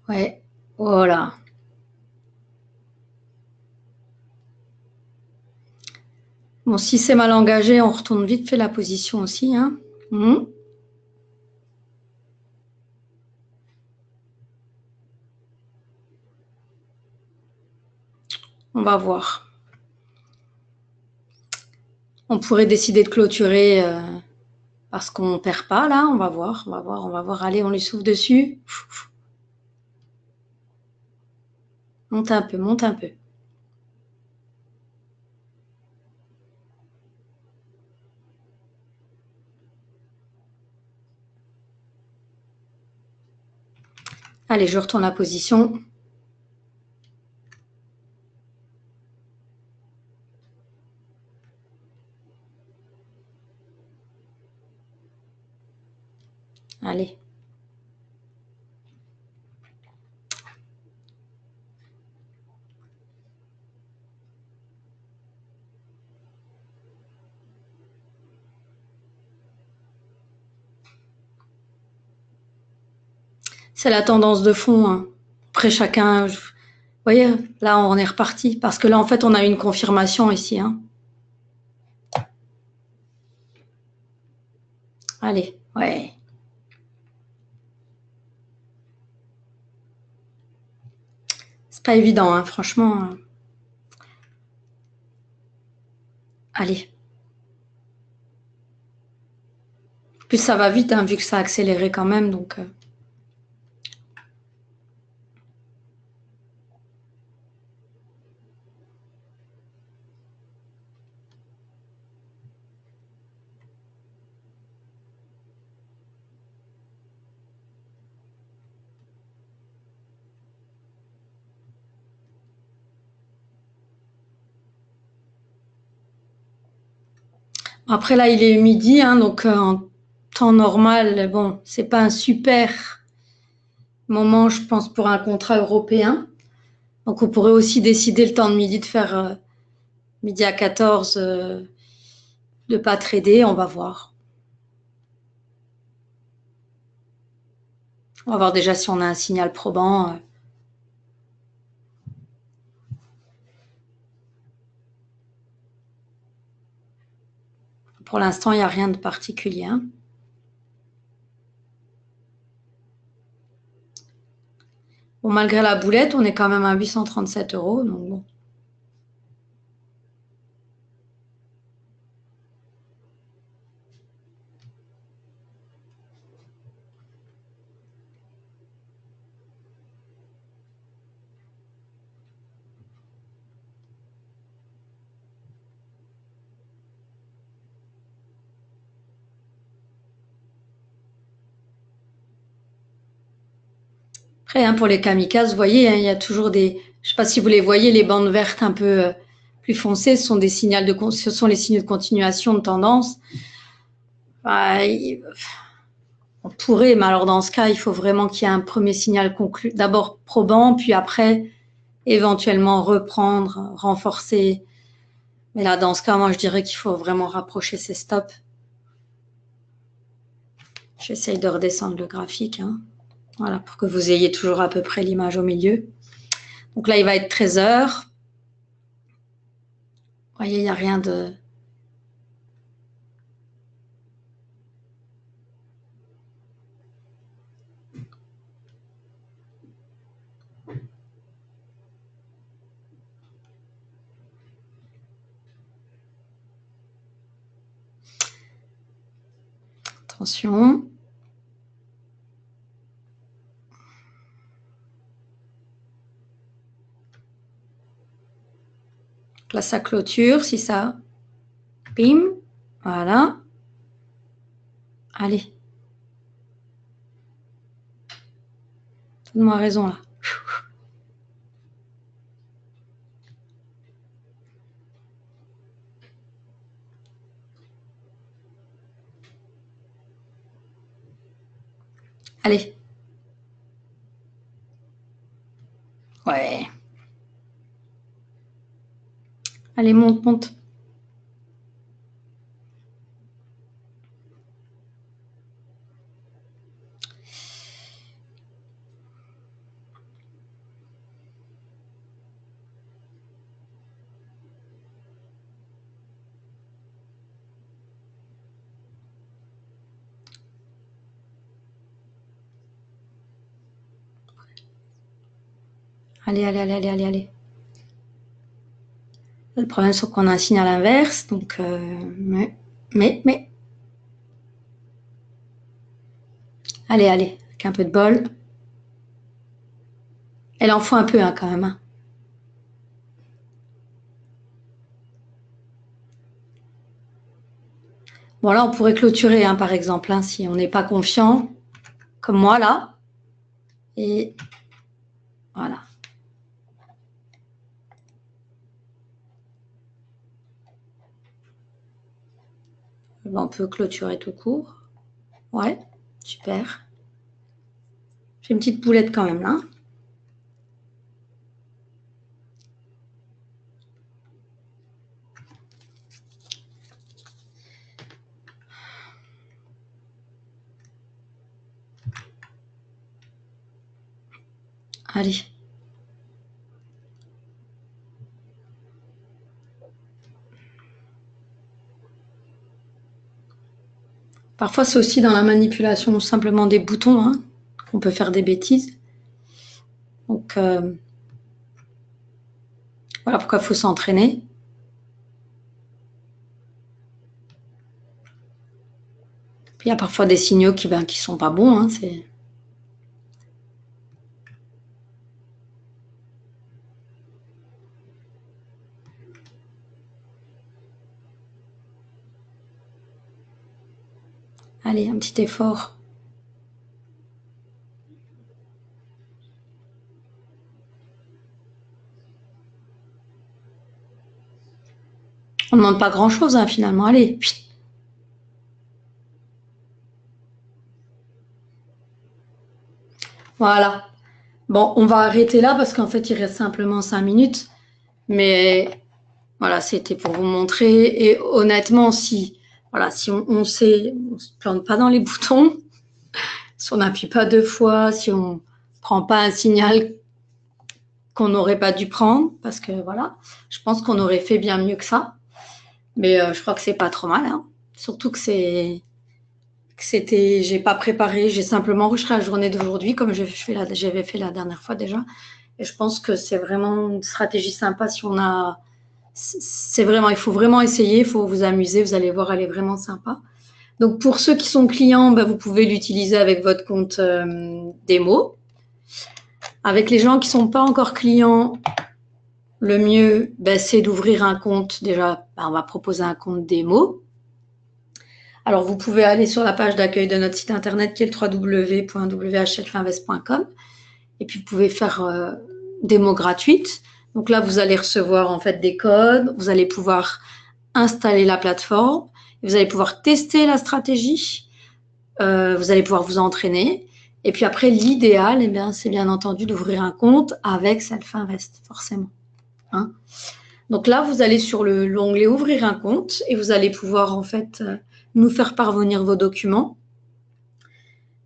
Ouais. Voilà. Bon, si c'est mal engagé, on retourne vite fait la position aussi, hein. On va voir. On pourrait décider de clôturer parce qu'on ne perd pas là. On va voir, on va voir, on va voir. Allez, on lui souffle dessus. Monte un peu, monte un peu. Allez, je retourne la position. Allez. C'est la tendance de fond, hein. Après, chacun... Vous voyez, là, on est reparti. Parce que là, en fait, on a une confirmation ici, hein. Allez, ouais. C'est pas évident, hein, franchement. Allez. En plus, ça va vite, hein, vu que ça a accéléré quand même, donc... Après, là, il est midi, hein, donc en temps normal, bon, c'est pas un super moment, je pense, pour un contrat européen. Donc, on pourrait aussi décider le temps de midi de faire midi à 14, de pas trader, on va voir. On va voir déjà si on a un signal probant. Pour l'instant, il n'y a rien de particulier, hein. Bon, malgré la boulette, on est quand même à 837 €, donc bon. Après, hein, pour les kamikazes, vous voyez, hein, il y a toujours des... Je ne sais pas si vous les voyez, les bandes vertes un peu plus foncées, ce sont des signaux ce sont les signaux de continuation de tendance. On pourrait, mais alors dans ce cas, il faut vraiment qu'il y ait un premier signal conclu, d'abord probant, puis après, éventuellement reprendre, renforcer. Mais là, dans ce cas, moi, je dirais qu'il faut vraiment rapprocher ces stops. J'essaye de redescendre le graphique, hein. Voilà, pour que vous ayez toujours à peu près l'image au milieu. Donc là, il va être 13 heures. Vous voyez, il n'y a rien de... Attention. Là, ça clôture, si ça... Bim. Voilà. Allez. Donne-moi raison, là. Allez. Ouais. Allez, monte, monte. Allez, allez, allez, allez, allez, allez. Le problème, c'est qu'on a un signal inverse, donc mais, allez, allez, avec un peu de bol. Elle en faut un peu, hein, quand même. Hein. Bon, là, on pourrait clôturer, hein, par exemple, hein, si on n'est pas confiant, comme moi, là. Et voilà. Bon, on peut clôturer tout court. Ouais, super. J'ai une petite boulette quand même, là. Allez. Parfois, c'est aussi dans la manipulation simplement des boutons, hein, qu'on peut faire des bêtises. Donc, voilà pourquoi il faut s'entraîner. Il y a parfois des signaux qui sont pas bons. Hein, allez, un petit effort. On ne demande pas grand-chose, hein, finalement. Allez. Voilà. Bon, on va arrêter là parce qu'en fait, il reste simplement 5 minutes. Mais voilà, c'était pour vous montrer. Et honnêtement, si, voilà, si on sait, on se plante pas dans les boutons, si on n'appuie pas 2 fois, si on prend pas un signal qu'on n'aurait pas dû prendre, parce que voilà, je pense qu'on aurait fait bien mieux que ça. Mais je crois que c'est pas trop mal. Hein. Surtout que j'ai pas préparé, j'ai simplement enregistré la journée d'aujourd'hui, comme j'avais fait la dernière fois déjà. Et je pense que c'est vraiment une stratégie sympa si on a. C'est vraiment, il faut vraiment essayer, il faut vous amuser, vous allez voir, elle est vraiment sympa. Donc pour ceux qui sont clients, vous pouvez l'utiliser avec votre compte démo. Avec les gens qui ne sont pas encore clients, le mieux, c'est d'ouvrir un compte. Déjà, on va proposer un compte démo. Alors, vous pouvez aller sur la page d'accueil de notre site internet qui est le www.whlfinvest.com et puis vous pouvez faire démo gratuite. Donc là, vous allez recevoir en fait des codes, vous allez pouvoir installer la plateforme, vous allez pouvoir tester la stratégie, vous allez pouvoir vous entraîner. Et puis après, l'idéal, c'est bien entendu d'ouvrir un compte avec Self-Invest, forcément. Hein. Donc là, vous allez sur l'onglet Ouvrir un compte et vous allez pouvoir en fait nous faire parvenir vos documents.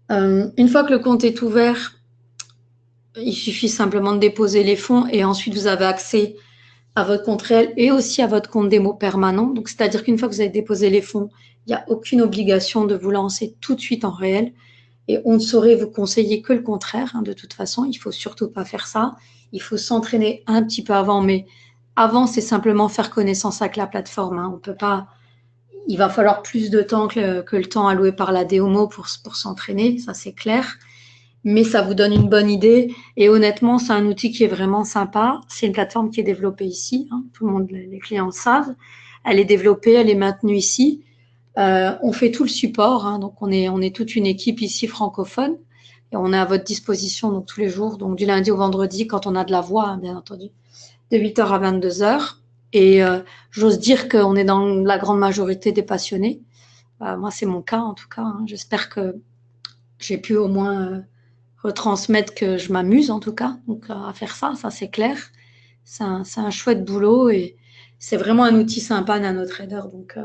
Une fois que le compte est ouvert, il suffit simplement de déposer les fonds et ensuite vous avez accès à votre compte réel et aussi à votre compte démo permanent. Donc, c'est-à-dire qu'une fois que vous avez déposé les fonds, il n'y a aucune obligation de vous lancer tout de suite en réel et on ne saurait vous conseiller que le contraire. Hein, de toute façon, il ne faut surtout pas faire ça. Il faut s'entraîner un petit peu avant, mais avant, c'est simplement faire connaissance avec la plateforme. Hein. On peut pas. Il va falloir plus de temps que le temps alloué par la démo pour s'entraîner, ça c'est clair. Mais ça vous donne une bonne idée. Et honnêtement, c'est un outil qui est vraiment sympa. C'est une plateforme qui est développée ici. Hein. Tout le monde, les clients le savent. Elle est développée, elle est maintenue ici. On fait tout le support. Hein. Donc, on est toute une équipe ici francophone. Et on est à votre disposition donc, tous les jours, donc du lundi au vendredi, quand on a de la voix, hein, bien entendu, de 8h à 22h. Et j'ose dire qu'on est dans la grande majorité des passionnés. Moi, c'est mon cas en tout cas. Hein. J'espère que j'ai pu au moins retransmettre que je m'amuse en tout cas donc, à faire ça, ça c'est clair. C'est un chouette boulot et c'est vraiment un outil sympa NanoTrader. Donc,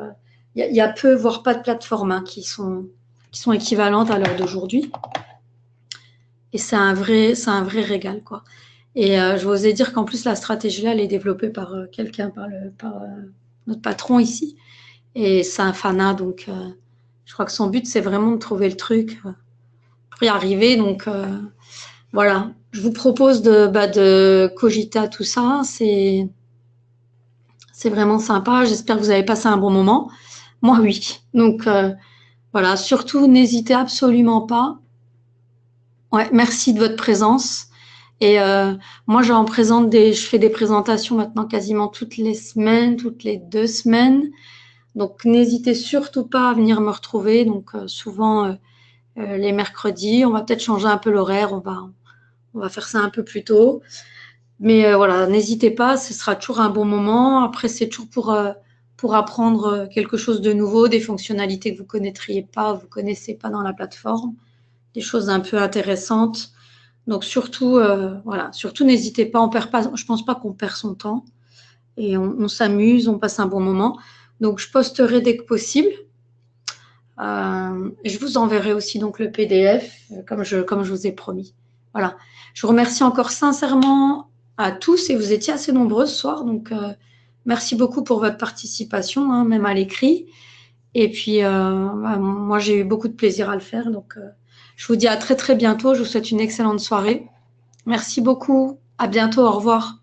y a peu, voire pas de plateformes hein, qui sont équivalentes à l'heure d'aujourd'hui. Et c'est un vrai régal, quoi. Et je vous ai dire qu'en plus, la stratégie là, elle est développée par quelqu'un, par notre patron ici. Et c'est un fanat, donc je crois que son but, c'est vraiment de trouver le truc pour y arriver. Donc, voilà. je vous propose de cogiter à tout ça. C'est vraiment sympa. J'espère que vous avez passé un bon moment. Moi, oui. Donc, voilà. Surtout, n'hésitez absolument pas. Ouais, merci de votre présence. Et moi, je fais des présentations maintenant quasiment toutes les semaines, toutes les 2 semaines. Donc, n'hésitez surtout pas à venir me retrouver. Donc, souvent les mercredis, on va peut-être changer un peu l'horaire. On va faire ça un peu plus tôt. Mais voilà, n'hésitez pas, ce sera toujours un bon moment. Après, c'est toujours pour apprendre quelque chose de nouveau, des fonctionnalités que vous connaissez pas dans la plateforme, des choses un peu intéressantes. Donc surtout, voilà, surtout n'hésitez pas, on perd pas, je pense pas qu'on perd son temps et on s'amuse, on passe un bon moment. Donc je posterai dès que possible. Je vous enverrai aussi donc le PDF comme je vous ai promis. Voilà. Je vous remercie encore sincèrement à tous et vous étiez assez nombreux ce soir, donc merci beaucoup pour votre participation, hein, même à l'écrit. Et puis moi j'ai eu beaucoup de plaisir à le faire, donc je vous dis à très très bientôt. Je vous souhaite une excellente soirée. Merci beaucoup. À bientôt. Au revoir.